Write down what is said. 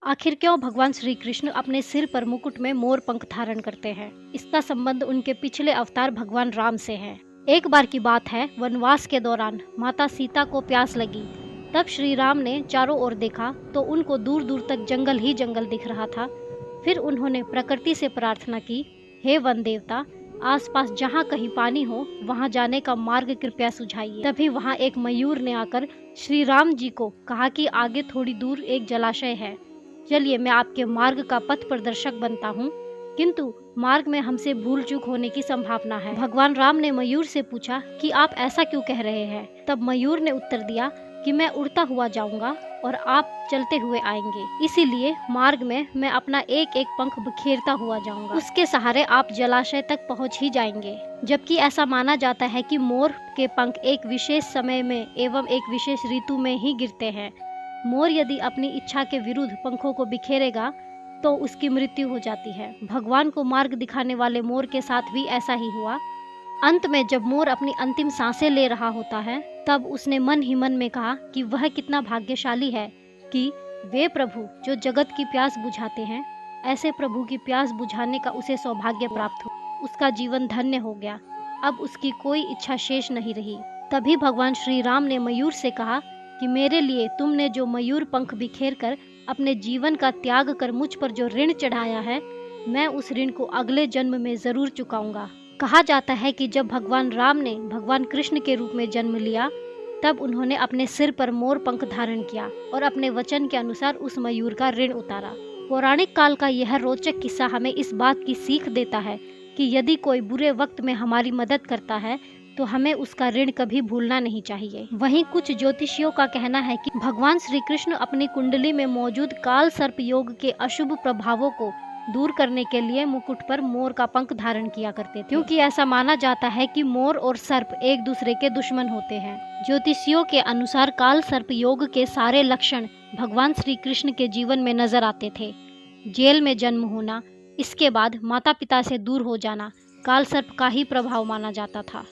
आखिर क्यों भगवान श्री कृष्ण अपने सिर पर मुकुट में मोर पंख धारण करते हैं? इसका संबंध उनके पिछले अवतार भगवान राम से है। एक बार की बात है, वनवास के दौरान माता सीता को प्यास लगी। तब श्री राम ने चारों ओर देखा तो उनको दूर दूर तक जंगल ही जंगल दिख रहा था। फिर उन्होंने प्रकृति से प्रार्थना की, हे वन देवता, आसपास जहाँ कहीं पानी हो वहाँ जाने का मार्ग कृपया सुझाइए। तभी वहाँ एक मयूर ने आकर श्री राम जी को कहा कि आगे थोड़ी दूर एक जलाशय है, चलिए मैं आपके मार्ग का पथ प्रदर्शक बनता हूँ, किंतु मार्ग में हमसे भूल चूक होने की संभावना है। भगवान राम ने मयूर से पूछा कि आप ऐसा क्यों कह रहे हैं? तब मयूर ने उत्तर दिया कि मैं उड़ता हुआ जाऊंगा और आप चलते हुए आएंगे, इसीलिए मार्ग में मैं अपना एक एक पंख बिखेरता हुआ जाऊंगा, उसके सहारे आप जलाशय तक पहुंच ही जाएंगे। जबकि ऐसा माना जाता है कि मोर के पंख एक विशेष समय में एवं एक विशेष ऋतु में ही गिरते हैं। मोर यदि अपनी इच्छा के विरुद्ध पंखों को बिखेरेगा तो उसकी मृत्यु हो जाती है। भगवान को मार्ग दिखाने वाले मोर के साथ भी ऐसा ही हुआ। अंत में जब मोर अपनी अंतिम सांसें ले रहा होता है, तब उसने मन ही मन में कहा कि वह कितना भाग्यशाली है कि वे प्रभु जो जगत की प्यास बुझाते हैं, ऐसे प्रभु की प्यास बुझाने का उसे सौभाग्य प्राप्त हो। उसका जीवन धन्य हो गया, अब उसकी कोई इच्छा शेष नहीं रही। तभी भगवान श्री राम ने मयूर से कहा कि मेरे लिए तुमने जो मयूर पंख बिखेर कर अपने जीवन का त्याग कर मुझ पर जो ऋण चढ़ाया है, मैं उस ऋण को अगले जन्म में जरूर चुकाऊंगा। कहा जाता है कि जब भगवान राम ने भगवान कृष्ण के रूप में जन्म लिया, तब उन्होंने अपने सिर पर मोर पंख धारण किया और अपने वचन के अनुसार उस मयूर का ऋण उतारा। पौराणिक काल का यह रोचक किस्सा हमें इस बात की सीख देता है कि यदि कोई बुरे वक्त में हमारी मदद करता है तो हमें उसका ऋण कभी भूलना नहीं चाहिए। वहीं कुछ ज्योतिषियों का कहना है कि भगवान श्री कृष्ण अपनी कुंडली में मौजूद काल सर्प योग के अशुभ प्रभावों को दूर करने के लिए मुकुट पर मोर का पंख धारण किया करते थे, क्योंकि ऐसा माना जाता है कि मोर और सर्प एक दूसरे के दुश्मन होते हैं। ज्योतिषियों के अनुसार काल सर्प योग के सारे लक्षण भगवान श्री कृष्ण के जीवन में नजर आते थे। जेल में जन्म होना, इसके बाद माता पिता से दूर हो जाना काल सर्प का ही प्रभाव माना जाता था।